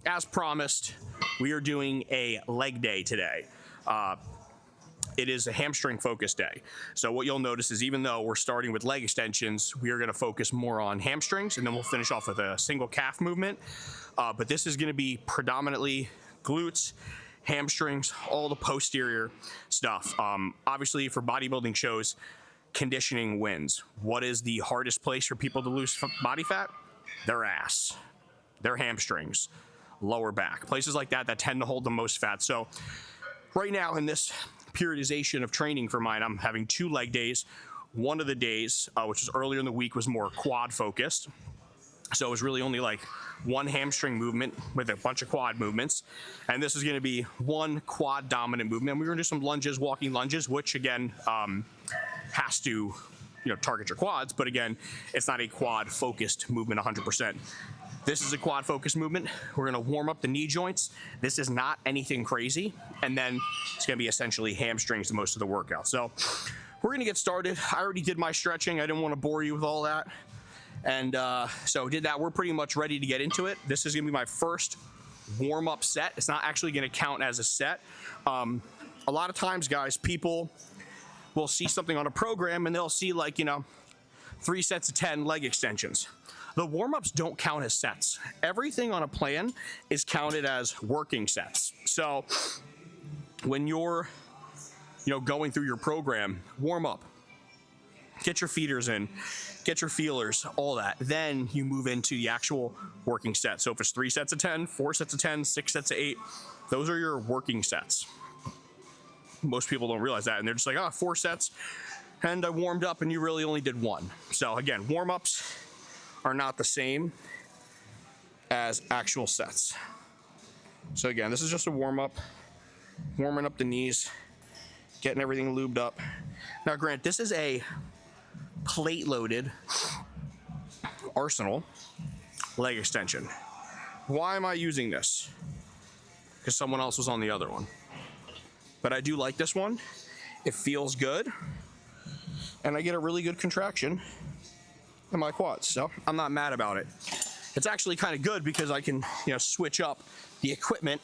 as promised, we are doing a leg day today. It is a hamstring focus day. So what you'll notice is even though we're starting with leg extensions, we are going to focus more on hamstrings, and then we'll finish off with a single calf movement. But this is going to be predominantly glutes, hamstrings, all the posterior stuff. Obviously, for bodybuilding shows, conditioning wins. What is the hardest place for people to lose body fat? Their ass, their hamstrings, lower back. Places like that tend to hold the most fat. So right now in this periodization of training for mine, I'm having 2 leg days. One of the days, which was earlier in the week, was more quad focused. So it was really only like 1 hamstring movement with a bunch of quad movements. And this is going to be 1 quad dominant movement. We're going to do some lunges, walking lunges, which again has to target your quads. But again, it's not a quad focused movement 100%. This is a quad focused movement. We're going to warm up the knee joints. This is not anything crazy. And then it's going to be essentially hamstrings the most of the workout. So we're going to get started. I already did my stretching. I didn't want to bore you with all that. And so did that. We're pretty much ready to get into it. This is going to be my first warm up set. It's not actually going to count as a set. A lot of times, guys, people will see something on a program and they'll see 3 sets of 10 leg extensions. The warm-ups don't count as sets. Everything on a plan is counted as working sets. So when you're going through your program, warm up, get your feeders in, get your feelers, all that. Then you move into the actual working set. So if it's 3 sets of 10, 4 sets of 10, 6 sets of 8, those are your working sets. Most people don't realize that, and they're just like, 4 sets, and I warmed up, and you really only did 1. So again, warm-ups are not the same as actual sets. So again, this is just a warm-up, warming up the knees, getting everything lubed up. Now, Grant, this is a plate-loaded Arsenal leg extension. Why am I using this? Because someone else was on the other one. But I do like this one. It feels good, and I get a really good contraction in my quads, so I'm not mad about it. It's actually kind of good because I can, switch up the equipment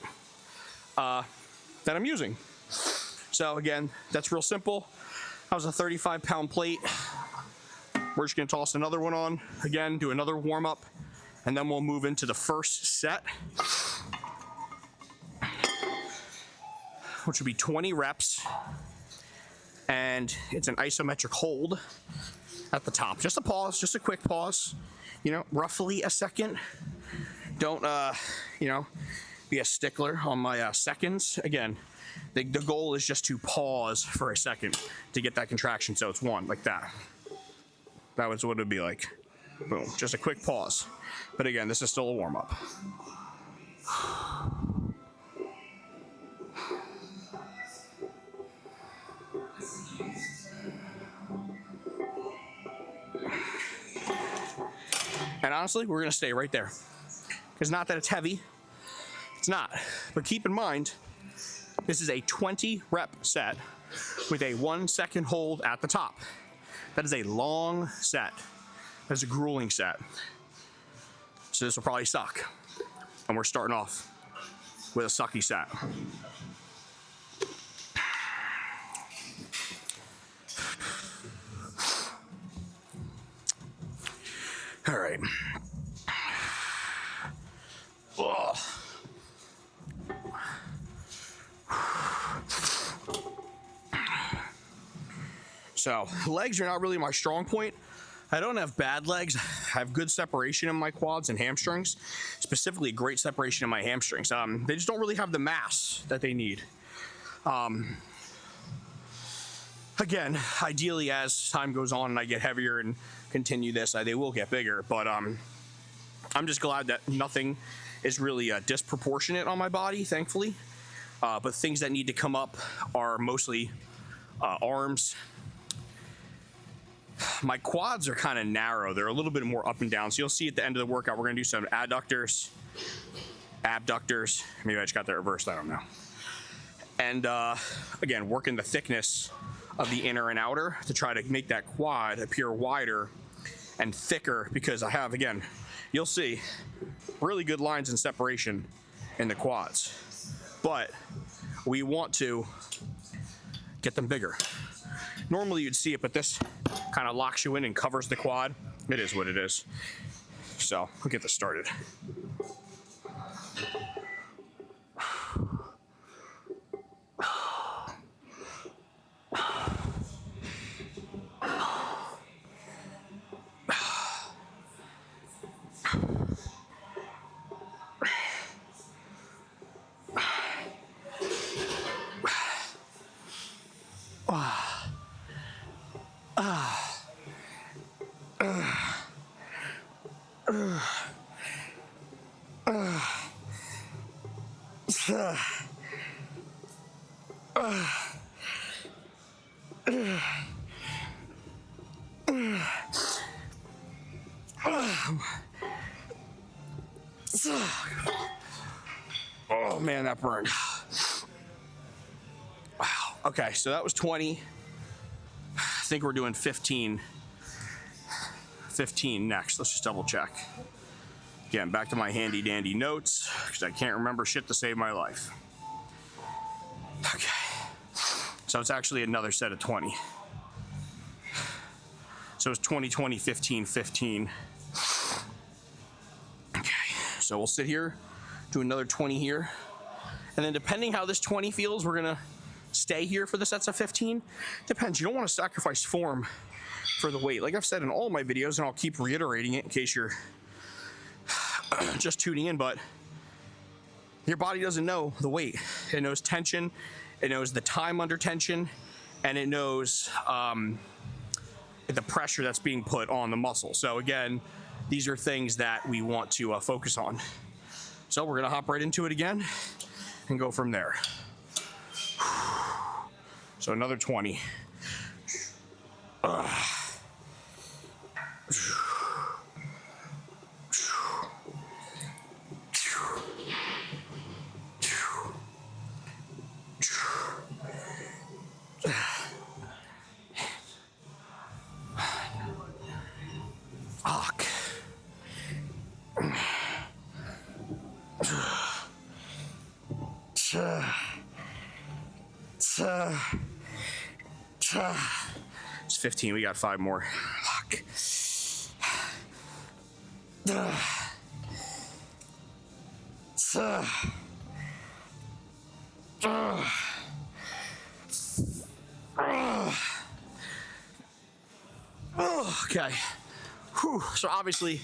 that I'm using. So again, that's real simple. That was a 35-pound plate. We're just gonna toss another one on. Again, do another warm up, and then we'll move into the first set, which would be 20 reps, and it's an isometric hold at the top. Just a pause, just a quick pause, roughly a second. Don't, be a stickler on my seconds. Again, the goal is just to pause for a second to get that contraction. So it's 1, like that. That was what it'd be like. Boom, just a quick pause. But again, this is still a warm up. And honestly, we're going to stay right there. It's not that it's heavy. It's not. But keep in mind, this is a 20 rep set with a 1 second hold at the top. That is a long set. That's a grueling set. So this will probably suck. And we're starting off with a sucky set. All right. Ugh. So legs are not really my strong point. I don't have bad legs. I have good separation in my quads and hamstrings, specifically great separation in my hamstrings. They just don't really have the mass that they need. Again, ideally as time goes on and I get heavier and continue this, they will get bigger, but I'm just glad that nothing is really disproportionate on my body, thankfully. But things that need to come up are mostly arms. My quads are kind of narrow. They're a little bit more up and down. So you'll see at the end of the workout, we're gonna do some adductors, abductors. Maybe I just got that reversed, I don't know. And again, working the thickness of the inner and outer to try to make that quad appear wider and thicker, because I have, again, you'll see really good lines in separation in the quads, but we want to get them bigger. Normally you'd see it, but this kind of locks you in and covers the quad. It is what it is. So we'll get this started. Oh man, that burned. Wow. Okay, so that was 20. I think we're doing 15 next. Let's just double check. Again, back to my handy dandy notes because I can't remember shit to save my life. Okay, so it's actually another set of 20. So it's 20, 20, 15, 15. Okay, so we'll sit here, do another 20 here, and then depending how this 20 feels, we're gonna stay here for the sets of 15. Depends. You don't want to sacrifice form for the weight. Like I've said in all my videos, and I'll keep reiterating it in case you're just tuning in, but your body doesn't know the weight. It knows tension, it knows the time under tension, and it knows the pressure that's being put on the muscle. So again, these are things that we want to focus on. So we're gonna hop right into it again and go from there. So another 20. Fuck. It's 15. We got 5 more. Fuck. Okay. Whew. So obviously,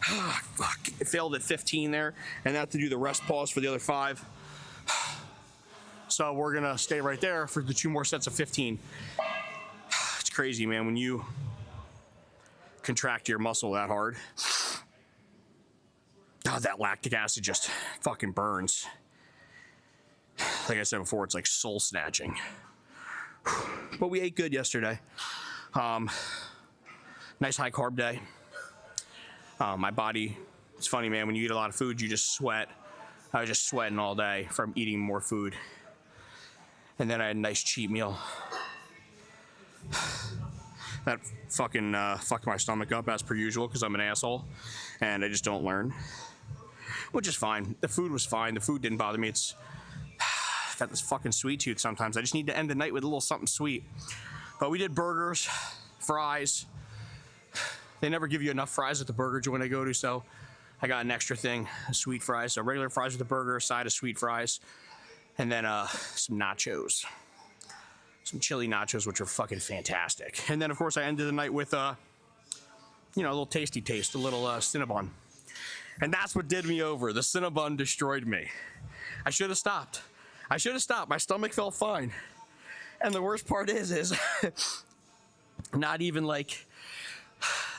fuck, it failed at 15 there, and I have to do the rest pause for the other 5. So we're gonna stay right there for the 2 more sets of 15. It's crazy, man, when you contract your muscle that hard. God, that lactic acid just fucking burns. Like I said before, it's like soul snatching. But we ate good yesterday. Nice high carb day. My body, it's funny, man, when you eat a lot of food, you just sweat. I was just sweating all day from eating more food. And then I had a nice cheat meal. That fucking fucked my stomach up as per usual because I'm an asshole and I just don't learn. Which is fine. The food was fine. The food didn't bother me. It's got this fucking sweet tooth sometimes. I just need to end the night with a little something sweet. But we did burgers, fries. They never give you enough fries at the burger joint I go to, so I got an extra thing, sweet fries. So regular fries with a burger, a side of sweet fries, and then some nachos. Some chili nachos, which are fucking fantastic. And then, of course, I ended the night with, a little tasty taste, a little Cinnabon. And that's what did me over. The Cinnabon destroyed me. I should have stopped. My stomach felt fine. And the worst part is not even like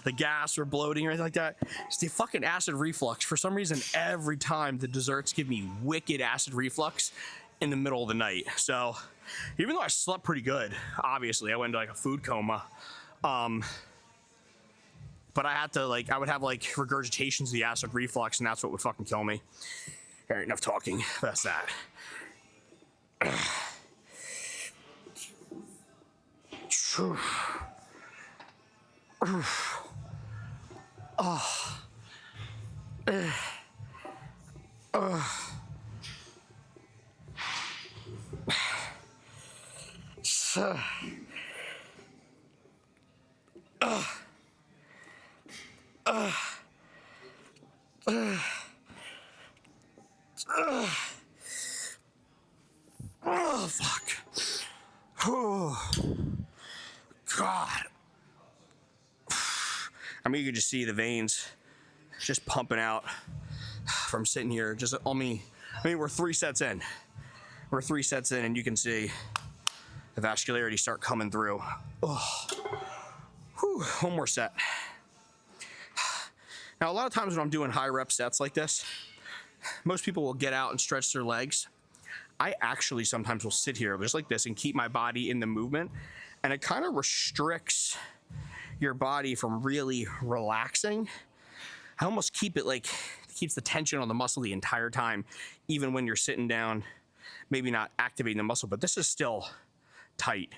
the gas or bloating or anything like that. It's the fucking acid reflux. For some reason, every time the desserts give me wicked acid reflux in the middle of the night. So even though I slept pretty good, obviously I went into like a food coma. But I had to I would have regurgitations of the acid reflux, and that's what would fucking kill me. All right, enough talking. That's that. Oh, fuck. Oh, God. I mean, you can just see the veins just pumping out from sitting here. Just on me. I mean, we're 3 sets in. We're 3 sets in, and you can see the vascularity start coming through. Oh. Whew. One more set. Now, a lot of times when I'm doing high rep sets like this, most people will get out and stretch their legs. I actually sometimes will sit here just like this and keep my body in the movement, and it kind of restricts your body from really relaxing. I almost keep it like, it keeps the tension on the muscle the entire time, even when you're sitting down, maybe not activating the muscle, but this is still tight.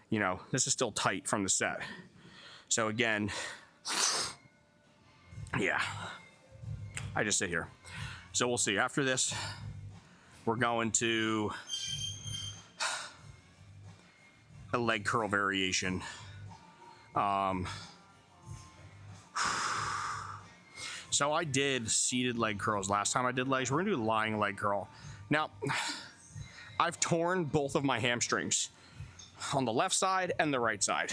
You know, this is still tight from the set. So again, yeah, I just sit here. So we'll see. After this, we're going to a leg curl variation. So I did seated leg curls last time I did legs. We're gonna do lying leg curl. Now, I've torn both of my hamstrings on the left side and the right side.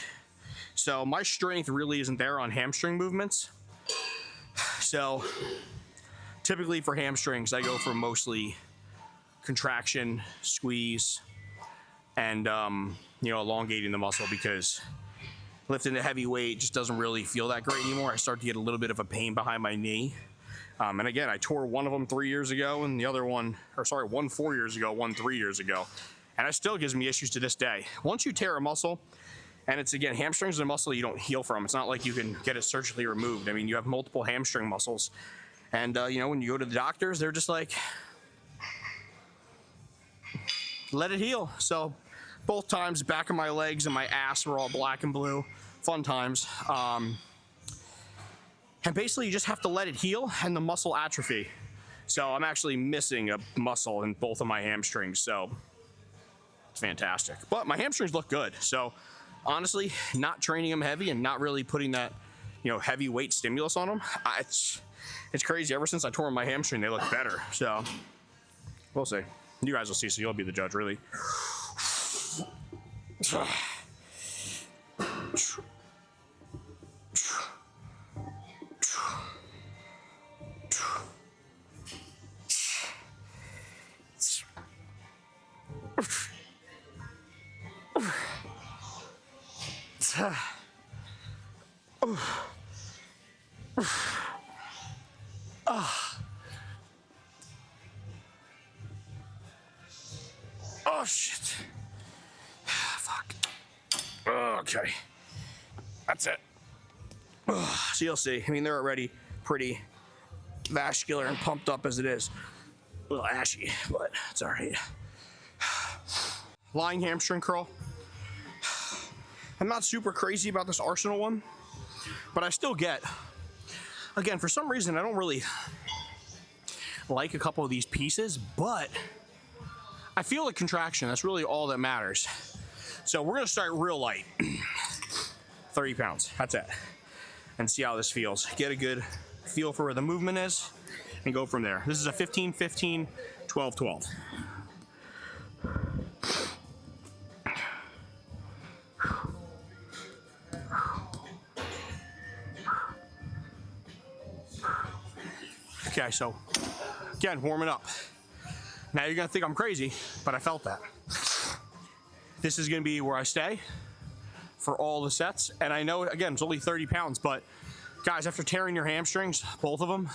So my strength really isn't there on hamstring movements. So typically for hamstrings, I go for mostly contraction, squeeze, and you know, elongating the muscle, because lifting a heavy weight just doesn't really feel that great anymore. I start to get a little bit of a pain behind my knee. And again, I tore one of them 3 years ago, and the other one, or sorry, one 4 years ago, one 3 years ago. And it still gives me issues to this day. Once you tear a muscle, and it's, again, hamstrings is a muscle you don't heal from. It's not like you can get it surgically removed. I mean, you have multiple hamstring muscles. And, you know, when you go to the doctors, they're just like, let it heal. So both times, back of my legs and my ass were all black and blue. Fun times. And basically, you just have to let it heal and the muscle atrophy. So I'm actually missing a muscle in both of my hamstrings. So it's fantastic. But my hamstrings look good. So honestly, not training them heavy and not really putting that, you know, heavy weight stimulus on them, it's crazy. Ever since I tore my hamstring, they look better. So we'll see. You guys will see, so you'll be the judge, really. Oh shit. Fuck. Okay. That's it. So you'll see. I mean, they're already pretty vascular and pumped up as it is. A little ashy, but it's all right. Lying hamstring curl. I'm not super crazy about this Arsenal one, but I still get, again, for some reason, I don't really like a couple of these pieces, but I feel a contraction. That's really all that matters. So we're gonna start real light. 30 pounds, that's it. And see how this feels. Get a good feel for where the movement is and go from there. This is a 15, 15, 12, 12. Okay, so again, warming up. Now you're gonna think I'm crazy, but I felt that. This is gonna be where I stay for all the sets. And I know, again, it's only 30 pounds, but guys, after tearing your hamstrings, both of them,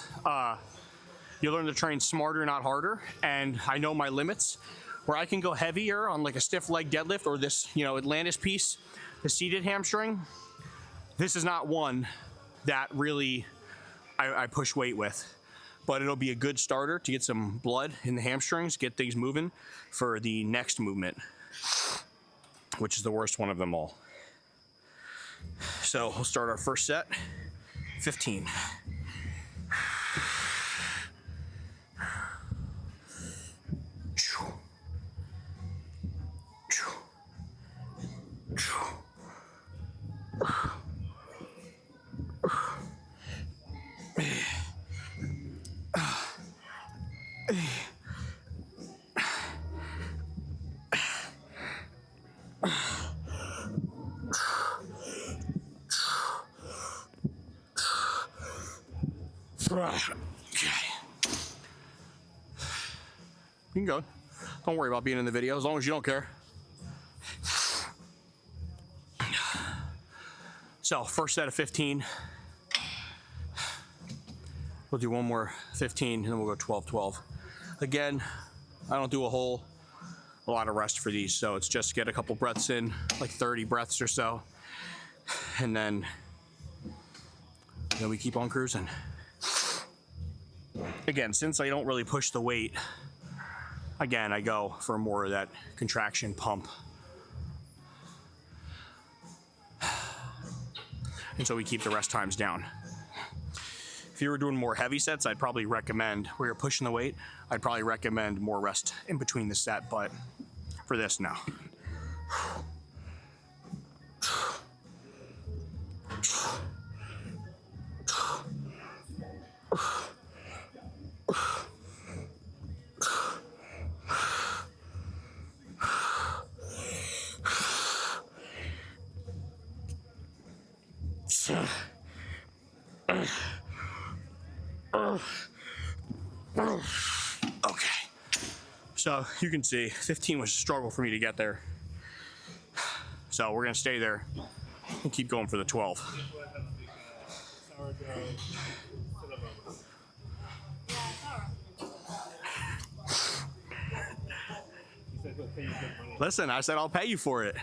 you learn to train smarter, not harder. And I know my limits, where I can go heavier on like a stiff leg deadlift or this, you know, Atlantis piece, the seated hamstring. This is not one that really I push weight with, but it'll be a good starter to get some blood in the hamstrings, get things moving for the next movement, which is the worst one of them all. So we'll start our first set, 15. Okay. You can go. Don't worry about being in the video as long as you don't care. So, first set of 15. We'll do one more 15 and then we'll go 12, 12. Again, I don't do a lot of rest for these, so it's just get a couple breaths in, like 30 breaths or so, and then we keep on cruising. Again, since I don't really push the weight, again, I go for more of that contraction pump. And so we keep the rest times down. If you were doing more heavy sets, I'd probably recommend, where you're pushing the weight, I'd probably recommend more rest in between the set, but for this, no. Okay, so you can see 15 was a struggle for me to get there, so we're gonna stay there and keep going for the 12. Listen, I said I'll pay you for it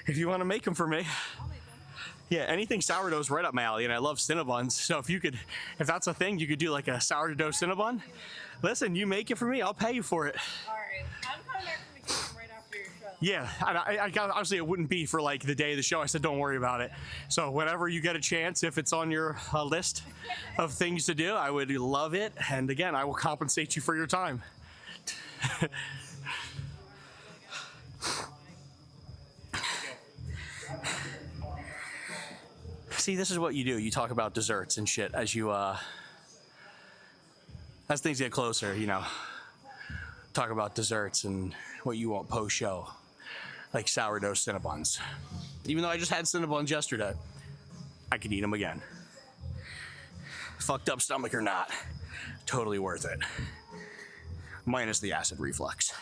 if you want to make them for me. Yeah, anything sourdough is right up my alley, and I love Cinnabons. So if that's a thing, you could do like a sourdough Cinnabon. Listen, you make it for me, I'll pay you for it. All right, I'm coming back from vacation right after your show. Yeah, I obviously it wouldn't be for like the day of the show. I said don't worry about it. So whenever you get a chance, if it's on your list of things to do, I would love it. And again, I will compensate you for your time. See, this is what you do. You talk about desserts and shit as things get closer, you know. Talk about desserts and what you want post-show, like sourdough Cinnabons. Even though I just had Cinnabons yesterday, I could eat them again. Fucked up stomach or not, totally worth it. Minus the acid reflux.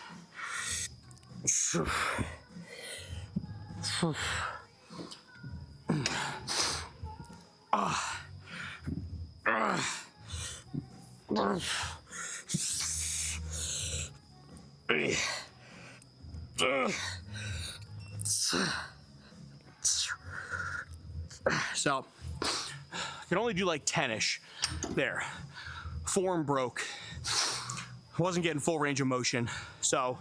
So, I can only do like 10-ish there. Form broke. Wasn't getting full range of motion. So,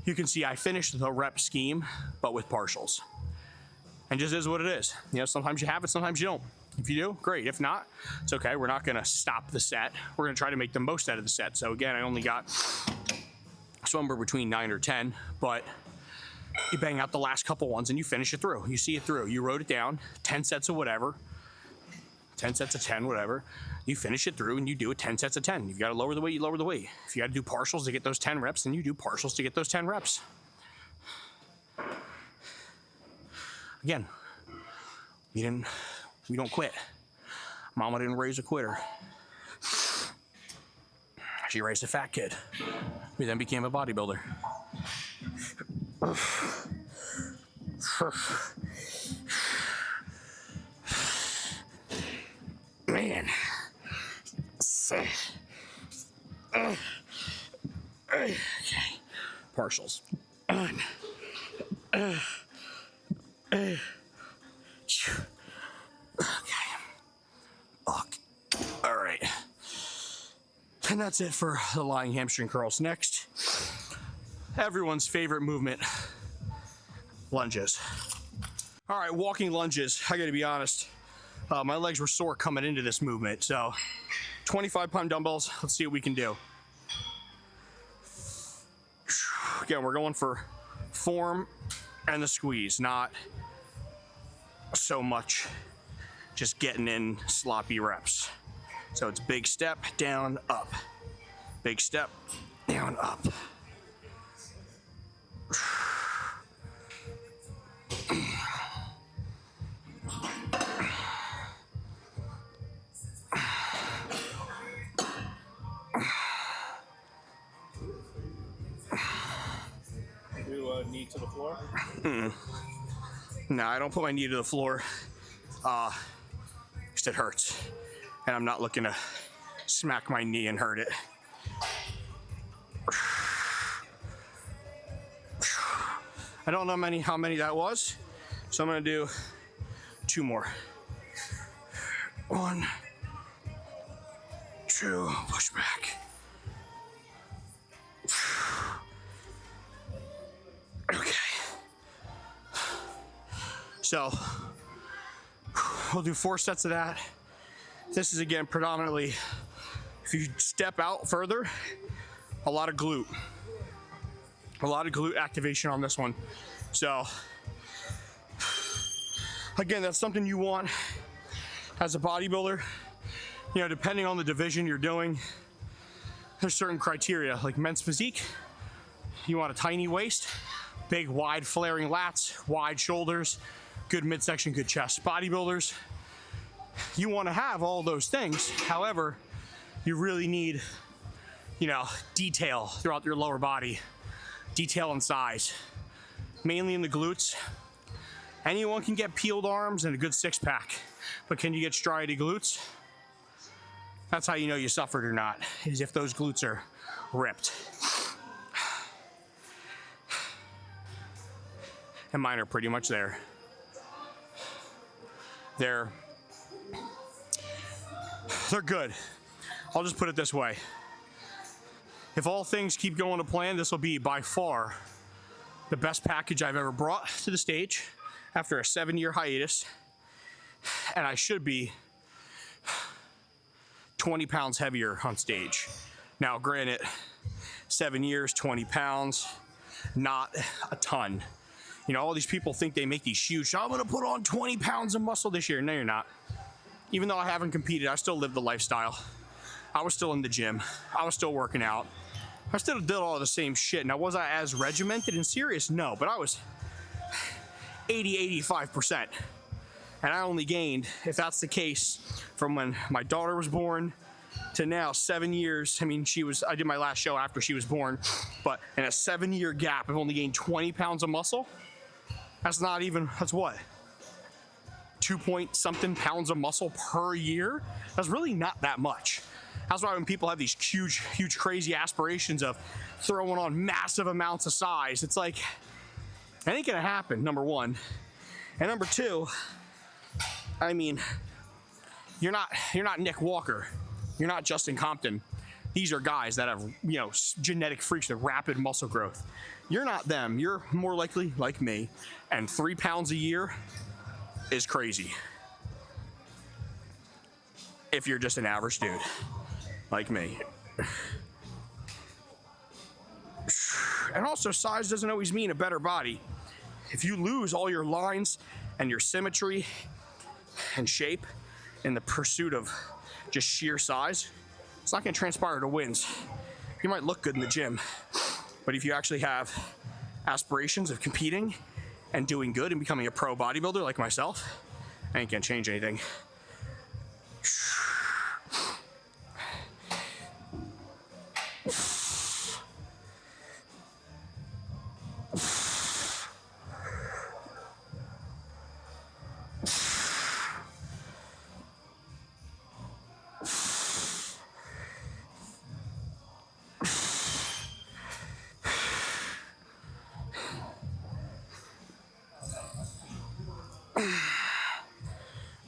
you can see I finished the rep scheme, but with partials. And just is what it is. You know, sometimes you have it, sometimes you don't. If you do, great. If not, it's okay. We're not gonna stop the set. We're gonna try to make the most out of the set. So again, I only got somewhere between 9 or 10, but you bang out the last couple ones and you finish it through. You see it through. You wrote it down, 10 sets of whatever, 10 sets of 10, whatever. You finish it through and you do it 10 sets of 10. You've got to lower the weight, you lower the weight. If you got to do partials to get those 10 reps, then you do partials to get those 10 reps. Again, we don't quit. Mama didn't raise a quitter. She raised a fat kid. We then became a bodybuilder. Man. Okay. Partials. On. Okay. All right. And that's it for the lying hamstring curls. Next, everyone's favorite movement, lunges. All right, walking lunges. I gotta be honest, my legs were sore coming into this movement. So 25-pound dumbbells, let's see what we can do. Again, we're going for form and the squeeze, not so much just getting in sloppy reps. So it's big step, down, up. Big step, down, up. Knee to the floor? No, I don't put my knee to the floor. Because it hurts. And I'm not looking to smack my knee and hurt it. I don't know how many that was. So I'm gonna do 2 more. 1, 2, push back. Okay. So we'll do 4 sets of that. This is again predominantly, if you step out further, a lot of glute activation on this one. So again, that's something you want as a bodybuilder. You know, depending on the division you're doing, there's certain criteria. Like men's physique, you want a tiny waist, big wide flaring lats, wide shoulders, good midsection, good chest. Bodybuilders, you want to have all those things. However, you really need, you know, detail throughout your lower body, detail and size, mainly in the glutes. Anyone can get peeled arms and a good 6-pack, but can you get striated glutes? That's how you know you suffered or not, is if those glutes are ripped. And mine are pretty much there. They're good. I'll just put it this way. If all things keep going to plan, this will be by far the best package I've ever brought to the stage after a 7-year hiatus. And I should be 20 pounds heavier on stage. Now, granted, 7 years, 20 pounds, not a ton. You know, all these people think they make these huge, I'm gonna put on 20 pounds of muscle this year. No, you're not. Even though I haven't competed, I still live the lifestyle. I was still in the gym. I was still working out. I still did all the same shit. Now, was I as regimented and serious? No, but I was 80-85%. And I only gained, if that's the case, from when my daughter was born to now, 7 years. I mean, I did my last show after she was born, but in a 7-year gap, I've only gained 20 pounds of muscle. That's not even, that's what? 2-point-something pounds of muscle per year? That's really not that much. That's why when people have these huge, crazy aspirations of throwing on massive amounts of size, it's like, it ain't gonna happen, number one. And number two, I mean, you're not Nick Walker. You're not Justin Compton. These are guys that have, you know, genetic freaks with rapid muscle growth. You're not them. You're more likely like me. And 3 pounds a year is crazy. If you're just an average dude like me. And also, size doesn't always mean a better body. If you lose all your lines and your symmetry and shape in the pursuit of just sheer size, it's not going to transpire to wins. You might look good in the gym, but if you actually have aspirations of competing and doing good and becoming a pro bodybuilder like myself, I ain't going to change anything.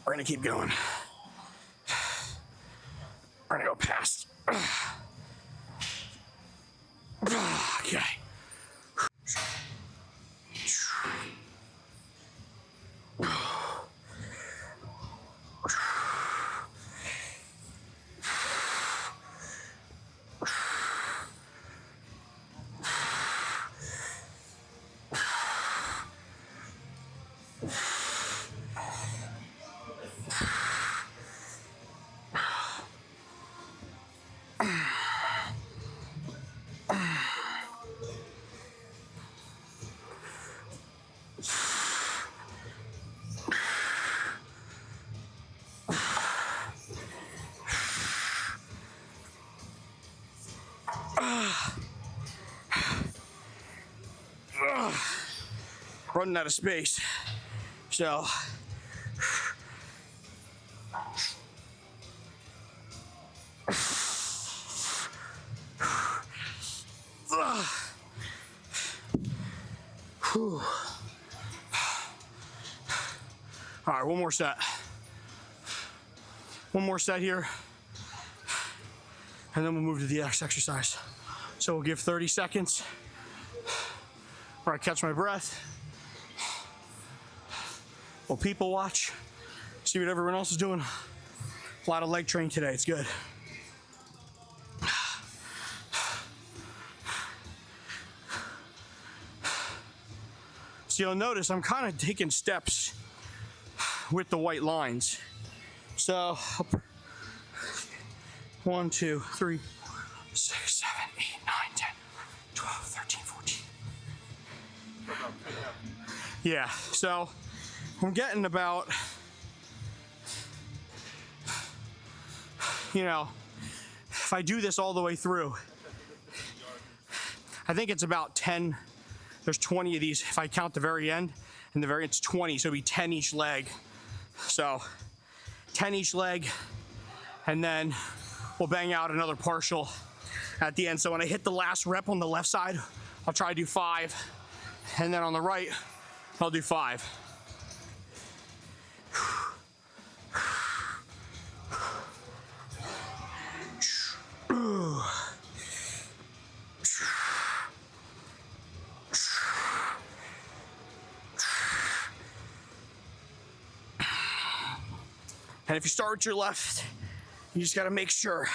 We're gonna keep going. We're gonna go past. Okay. Running out of space. So all right, one more set. One more set here, and then we'll move to the next exercise. So we'll give 30 seconds where I catch my breath. We'll people watch, see what everyone else is doing. A lot of leg training today, it's good. So you'll notice I'm kind of taking steps with the white lines. So 1, 2, 3, 6, 7, 8, 9, 10, 12, 13, 14. Yeah, so I'm getting about, you know, if I do this all the way through, I think it's about 10. There's 20 of these if I count the very end, and the very end's 20, so it'll be 10 each leg. So 10 each leg, and then we'll bang out another partial at the end. So when I hit the last rep on the left side, I'll try to do 5, and then on the right, I'll do 5. And if you start with your left, you just gotta make sure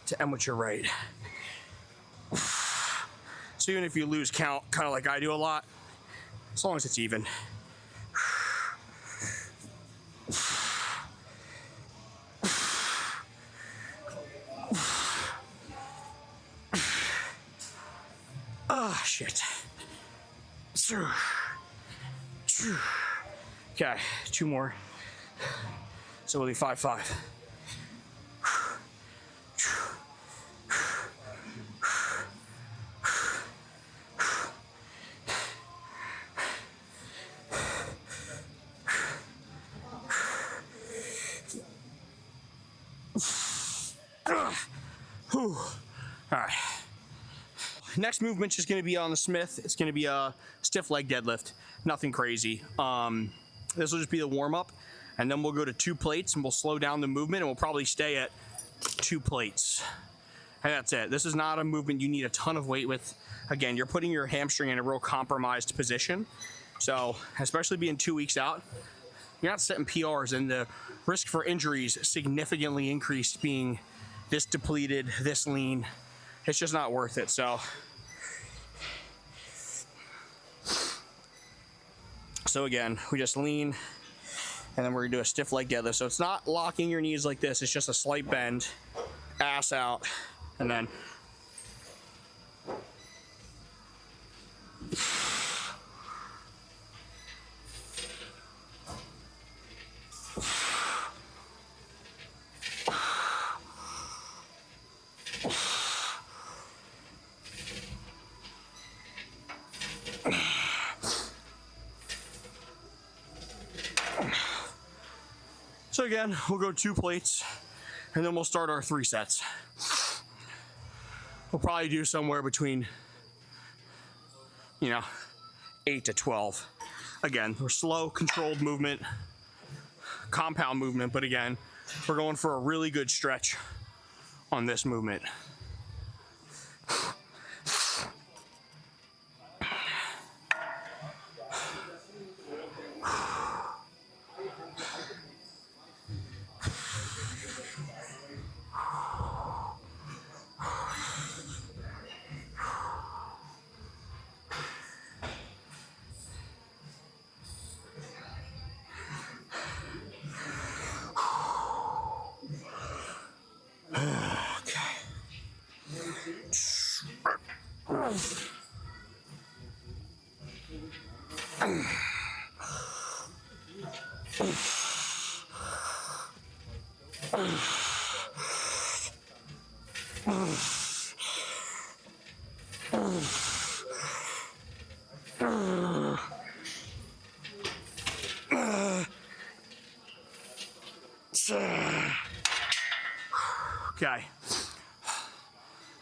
to end with your right. So even if you lose count, kind of like I do a lot, as long as it's even. Ah, shit. Okay, 2 more. So we'll do 5, 5. All right. Next movement's just going to be on the Smith. It's going to be a stiff leg deadlift. Nothing crazy. This will just be the warm up, and then we'll go to 2 plates, and we'll slow down the movement, and we'll probably stay at 2 plates. And that's it. This is not a movement you need a ton of weight with. Again, you're putting your hamstring in a real compromised position. So, especially being 2 weeks out, you're not setting PRs, and the risk for injuries significantly increased being this depleted, this lean. It's just not worth it. So again, we just lean, and then we're gonna do a stiff leg deadlift. So it's not locking your knees like this, it's just a slight bend, ass out, and then so again, we'll go 2 plates, and then we'll start our 3 sets. We'll probably do somewhere between, 8 to 12. Again, we're slow, controlled movement, compound movement, but again, we're going for a really good stretch on this movement.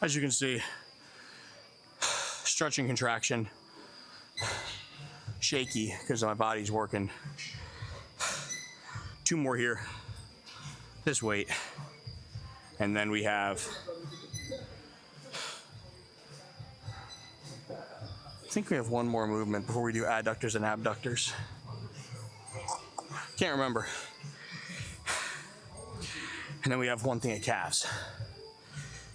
As you can see, stretching contraction, shaky because my body's working. 2 more here, this weight. And then we have, I think we have 1 more movement before we do adductors and abductors. Can't remember. And then we have 1 thing at calves.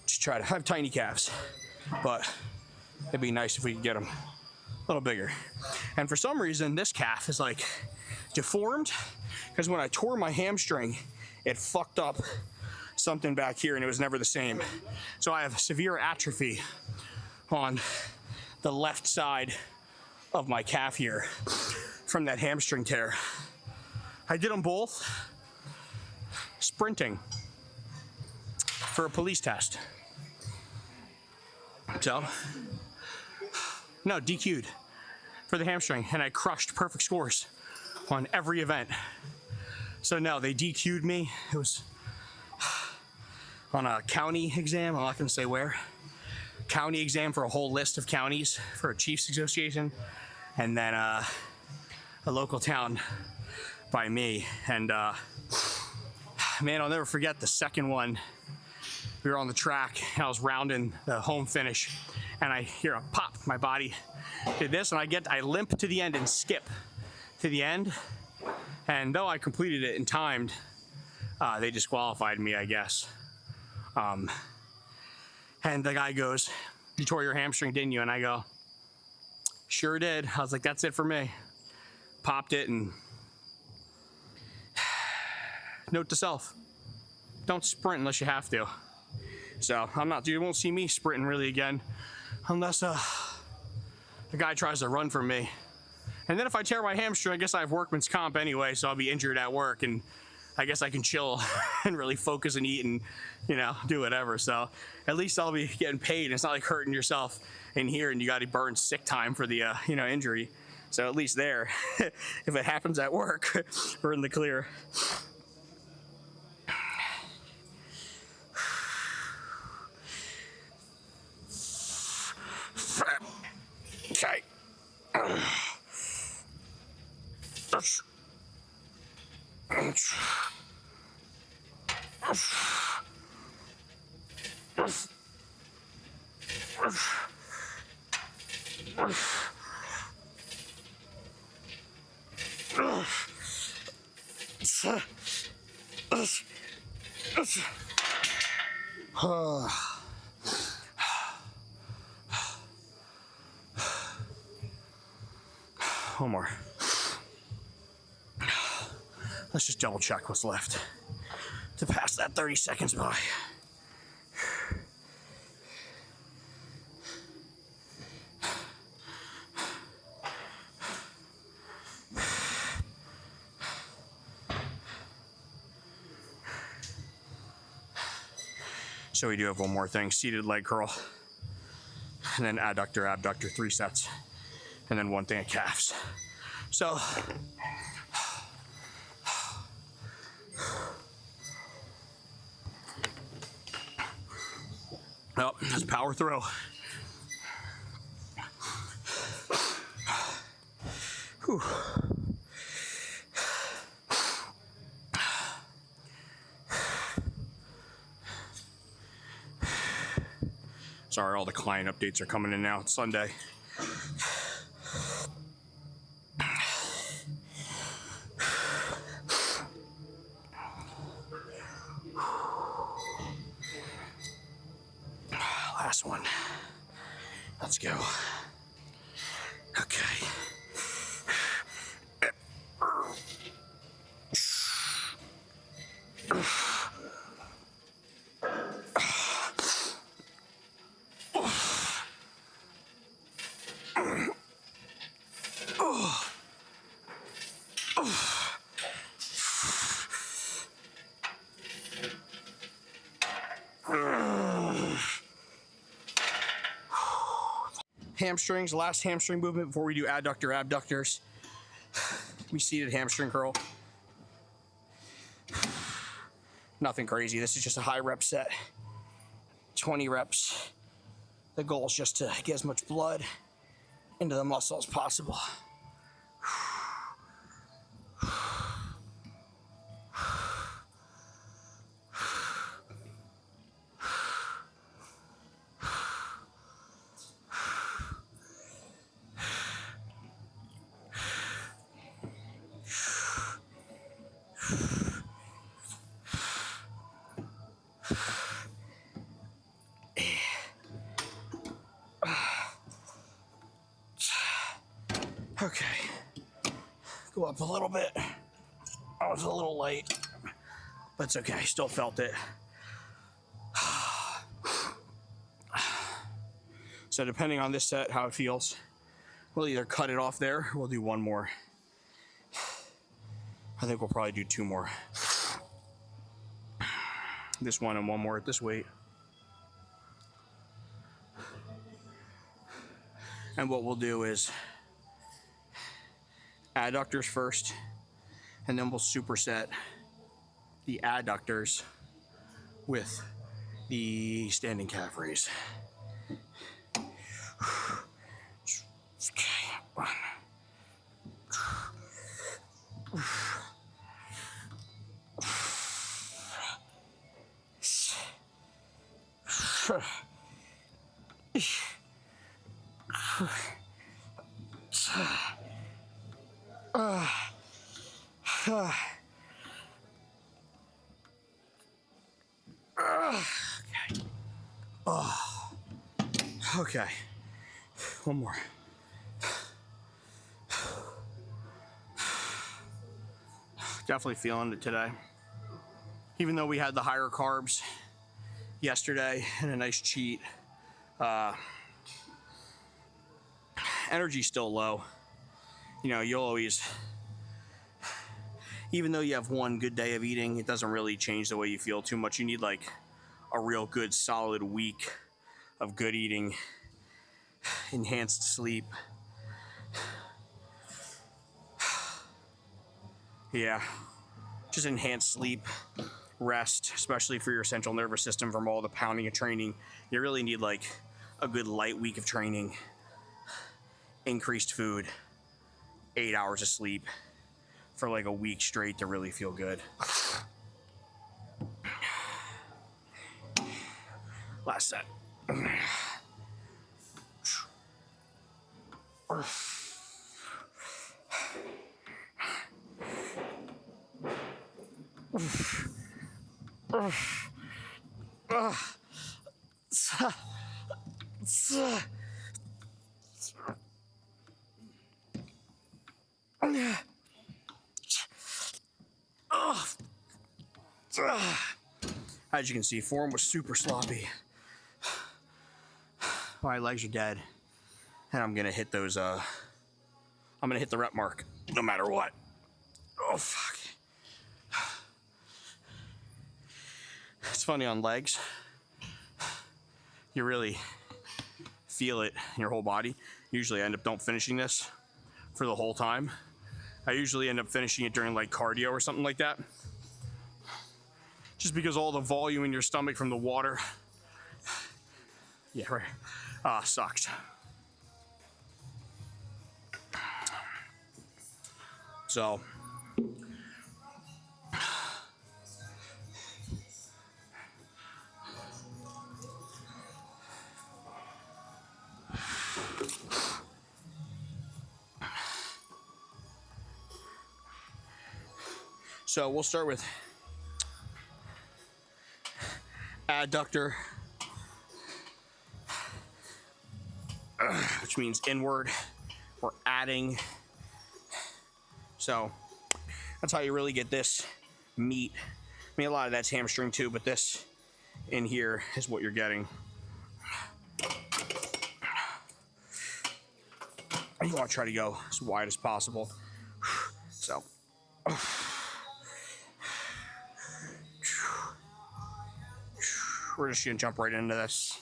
Just try to have tiny calves, but it'd be nice if we could get them a little bigger. And for some reason, this calf is like deformed because when I tore my hamstring, it fucked up something back here and it was never the same. So I have severe atrophy on the left side of my calf here from that hamstring tear. I did them both sprinting for a police test. So, no, DQ'd for the hamstring, and I crushed perfect scores on every event. So no, they DQ'd me. It was on a county exam, I'm not gonna say where. County exam for a whole list of counties for a Chiefs Association, and then a local town by me. And man, I'll never forget the second one. We were on the track, and I was rounding the home finish, and I hear a pop. My body did this, and I limp to the end and skip to the end. And though I completed it in time, they disqualified me, I guess. And the guy goes, "You tore your hamstring, didn't you?" And I go, "Sure did." I was like, "That's it for me." Popped it, and note to self, don't sprint unless you have to. So you won't see me sprinting really again unless the guy tries to run from me. And then if I tear my hamstring, I guess I have workman's comp anyway, so I'll be injured at work, and I guess I can chill and really focus and eat and, do whatever. So at least I'll be getting paid. It's not like hurting yourself in here and you got to burn sick time for the, injury. So at least there, if it happens at work, we're in the clear. Okay. One more. Let's just double check what's left to pass that 30 seconds by. So we do have one more thing, seated leg curl, and then adductor, abductor, 3 sets, and then 1 thing at calves. So, well, let's power through. Whew. Sorry, all the client updates are coming in now. It's Sunday. Last one. Let's go. Okay. Hamstrings, last hamstring movement before we do adductor, abductors. We seated hamstring curl. Nothing crazy. This is just a high rep set. 20 reps The goal is just to get as much blood into the muscle as possible. Okay, go up a little bit. I was a little late, but it's okay, still felt it. So depending on this set, how it feels, we'll either cut it off there, or we'll do one more. I think we'll probably do 2 more. This one and one more at this weight. And what we'll do is adductors first, and then we'll superset the adductors with the standing calf raise. Okay, one more. Definitely feeling it today. Even though we had the higher carbs yesterday and a nice cheat, energy's still low. You know, you'll always, even though you have one good day of eating, it doesn't really change the way you feel too much. You need like a real good solid week of good eating, enhanced sleep. Yeah, just enhanced sleep, rest, especially for your central nervous system from all the pounding and training. You really need like a good light week of training, increased food, 8 hours of sleep for like a week straight to really feel good. Last set. As you can see, form was super sloppy. My legs are dead, and I'm gonna hit those. I'm gonna hit the rep mark no matter what. Oh fuck! It's funny on legs. You really feel it in your whole body. Usually, I end up don't finishing this for the whole time. I usually end up finishing it during like cardio or something like that. Just because all the volume in your stomach from the water. Yeah, right. Sucks. So. So we'll start with adductor, which means inward. We're adding. So that's how you really get this meat. I mean, a lot of that's hamstring too, but this in here is what you're getting. You want to try to go as wide as possible. So. We're just gonna jump right into this.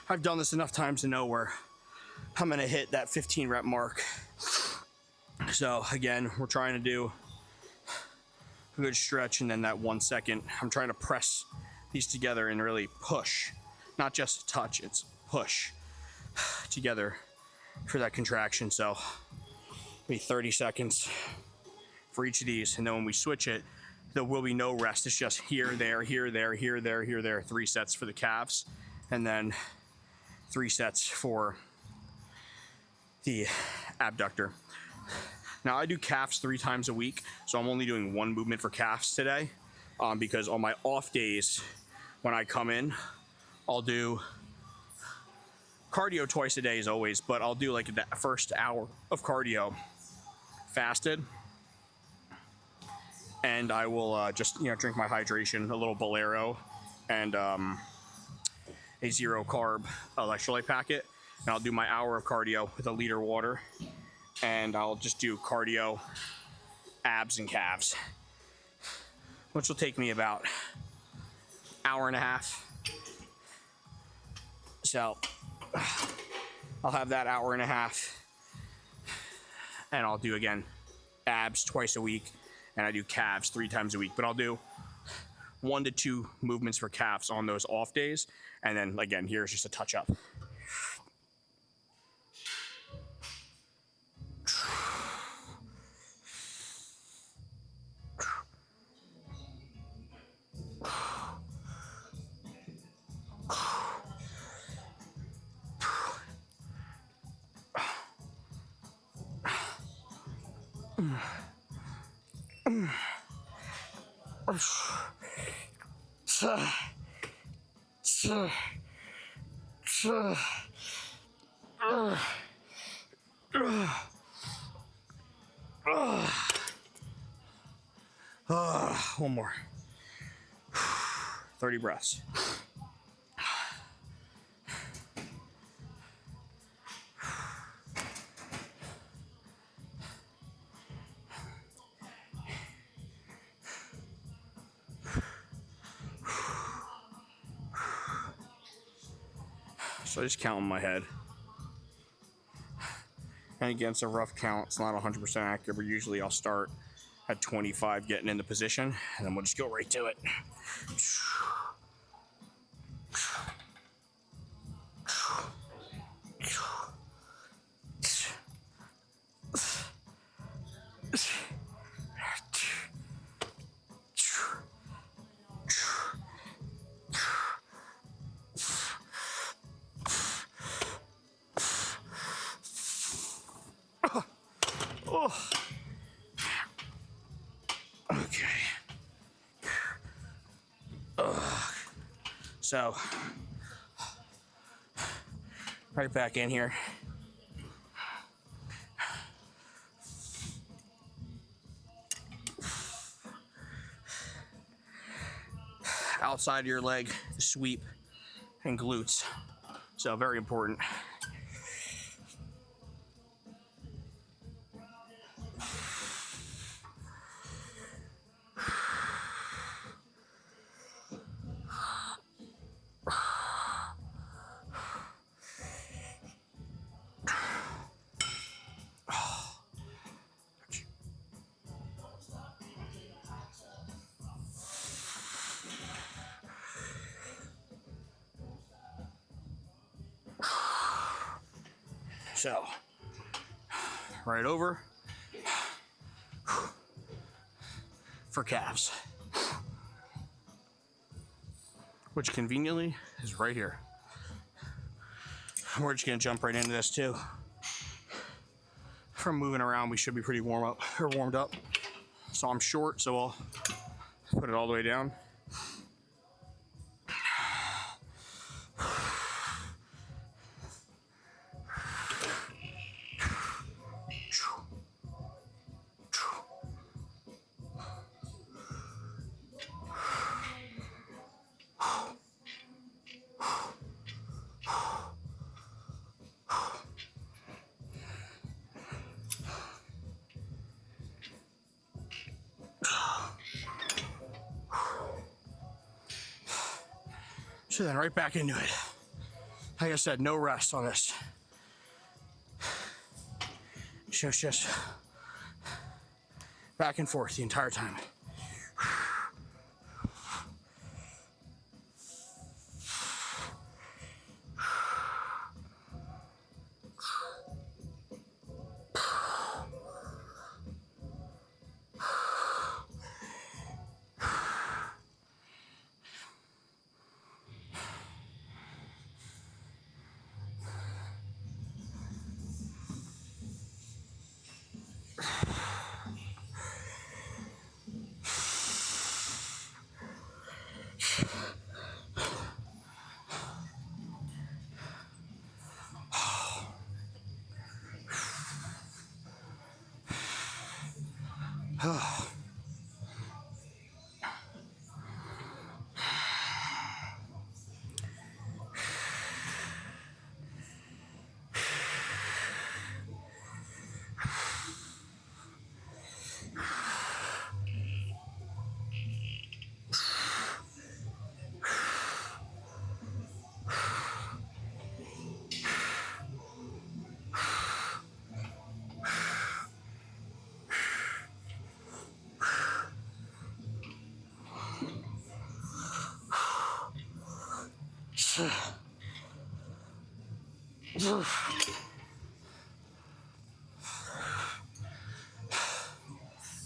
I've done this enough times to know where I'm gonna hit that 15 rep mark. So again, we're trying to do a good stretch, and then that 1 second, I'm trying to press these together and really push, not just touch, it's push together for that contraction. So maybe 30 seconds for each of these, and then when we switch it, there will be no rest. It's just here, there, here, there, here, there, here, there. 3 sets for the calves, and then 3 sets for the abductor. Now I do calves 3 times a week, so I'm only doing 1 movement for calves today, because on my off days, when I come in, I'll do cardio twice a day as always, but I'll do like that first hour of cardio fasted, and I will just drink my hydration, a little Bolero, and a 0 carb electrolyte packet, and I'll do my hour of cardio with a liter of water, and I'll just do cardio, abs and calves, which will take me about hour and a half. So I'll have that hour and a half, and I'll do again abs twice a week, and I do calves 3 times a week, but I'll do 1 to 2 movements for calves on those off days, and then again here's just a touch up. One more. 30 breaths. So I just count in my head. And again, it's a rough count. It's not 100% accurate, but usually I'll start at 25 getting into position, and then we'll just go right to it. So, right back in here. Outside of your leg, the sweep, and glutes. So, very important. So, right over for calves, which conveniently is right here. We're just gonna jump right into this too. From moving around, we should be pretty warmed up. So I'm short, so I'll put it all the way down. So then right back into it. Like I said, no rest on this. So it's just back and forth the entire time.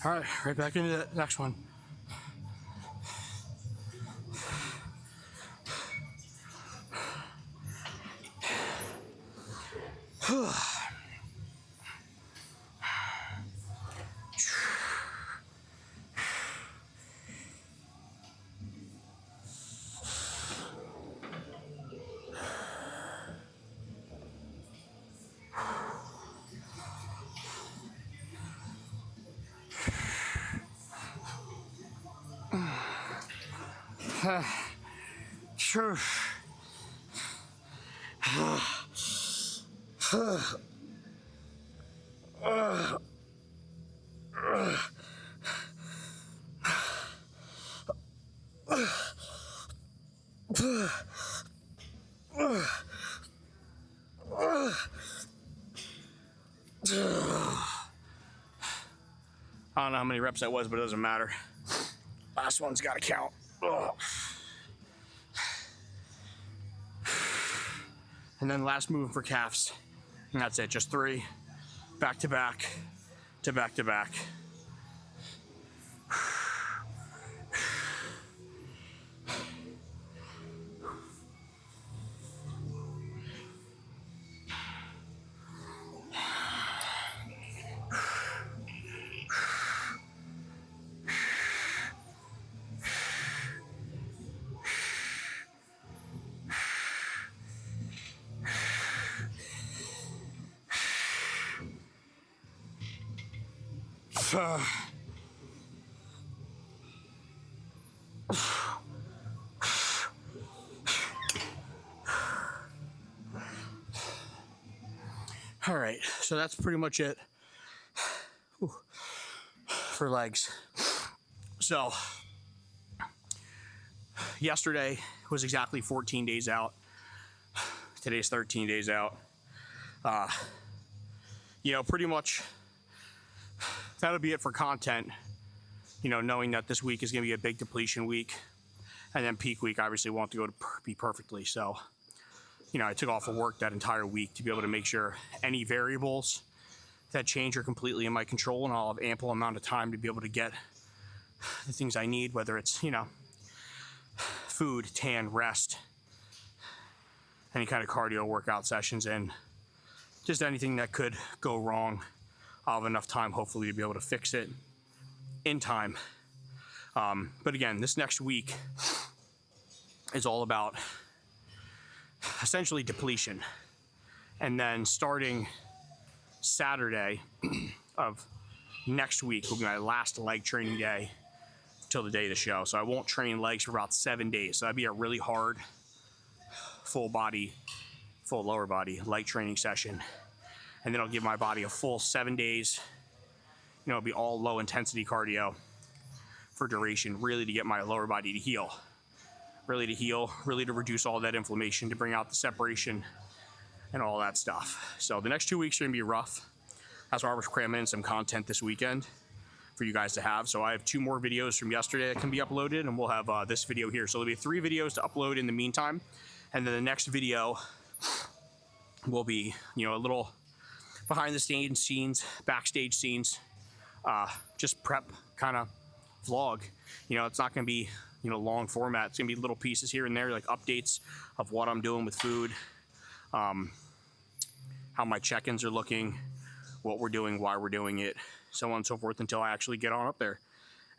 All right, right back into the next one. Sure. I don't know how many reps that was, but it doesn't matter. Last one's got to count. Ugh. And then last movement for calves. And that's it, just 3, back to back, to back to back. All right, so that's pretty much it for legs. So yesterday was exactly 14 days out. Today's 13 days out. Pretty much that'll be it for content, knowing that this week is going to be a big depletion week, and then peak week obviously won't go to be perfectly. So, I took off of work that entire week to be able to make sure any variables that change are completely in my control, and I'll have ample amount of time to be able to get the things I need, whether it's, food, tan, rest, any kind of cardio workout sessions, and just anything that could go wrong. I'll have enough time, hopefully, to be able to fix it in time. But again, this next week is all about essentially depletion. And then starting Saturday of next week will be my last leg training day till the day of the show. So I won't train legs for about 7 days. So that'd be a really hard full lower body leg training session. And then I'll give my body a full 7 days. It'll be all low intensity cardio for duration, really to get my lower body to heal, really to heal, really to reduce all that inflammation, to bring out the separation and all that stuff. So the next 2 weeks are gonna be rough. That's why we're cramming in some content this weekend for you guys to have. So I have 2 more videos from yesterday that can be uploaded, and we'll have this video here. So there'll be 3 videos to upload in the meantime. And then the next video will be, you know, a little behind the scenes, backstage scenes, just prep kind of vlog. You know, it's not going to be, you know, long format. It's going to be little pieces here and there, like updates of what I'm doing with food, how my check-ins are looking, what we're doing, why we're doing it, so on and so forth, until I actually get on up there.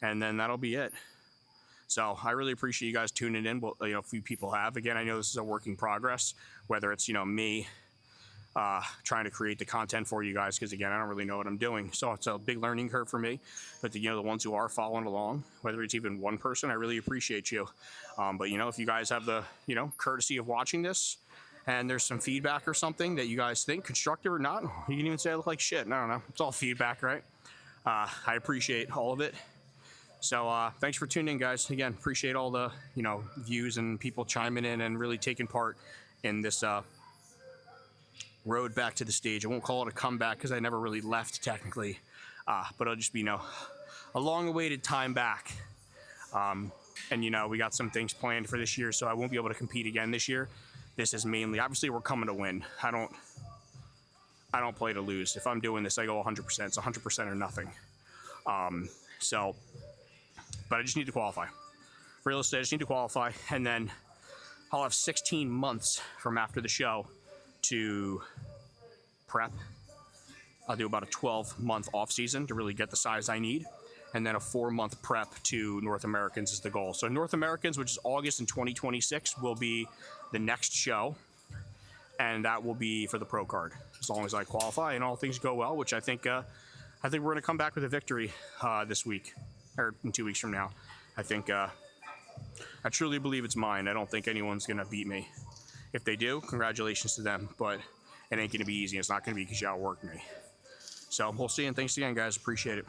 And then that'll be it. So I really appreciate you guys tuning in. Well, you know, a few people have. Again, I know this is a work in progress, whether it's, you know, me trying to create the content for you guys, because again, I don't really know what I'm doing. So it's a big learning curve for me. But you know, the ones who are following along, whether it's even one person, I really appreciate you. But you know, if you guys have the, you know, courtesy of watching this, and there's some feedback or something that you guys think, constructive or not, you can even say I look like shit. I don't know. It's all feedback, right? I appreciate all of it. So thanks for tuning in, guys. Again, appreciate all the, you know, views and people chiming in and really taking part in this road back to the stage. I won't call it a comeback because I never really left technically, but it'll just be, you know, a long-awaited time back. And you know, we got some things planned for this year, so I won't be able to compete again this year. This is mainly, obviously, we're coming to win. I don't play to lose. If I'm doing this, I go 100%. It's 100% or nothing. So, but I just need to qualify. Realistically, I just need to qualify, and then I'll have 16 months from after the show to prep. I'll do about a 12-month off season to really get the size I need, and then a 4-month prep to North Americans is the goal. So North Americans, which is August in 2026, will be the next show, and that will be for the pro card, as long as I qualify and all things go well, which I think we're going to come back with a victory this week, or in 2 weeks from now. I think I truly believe it's mine. I don't think anyone's going to beat me. If they do, congratulations to them, but it ain't going to be easy. It's not going to be because you outworked me. So we'll see, and thanks again, guys. Appreciate it.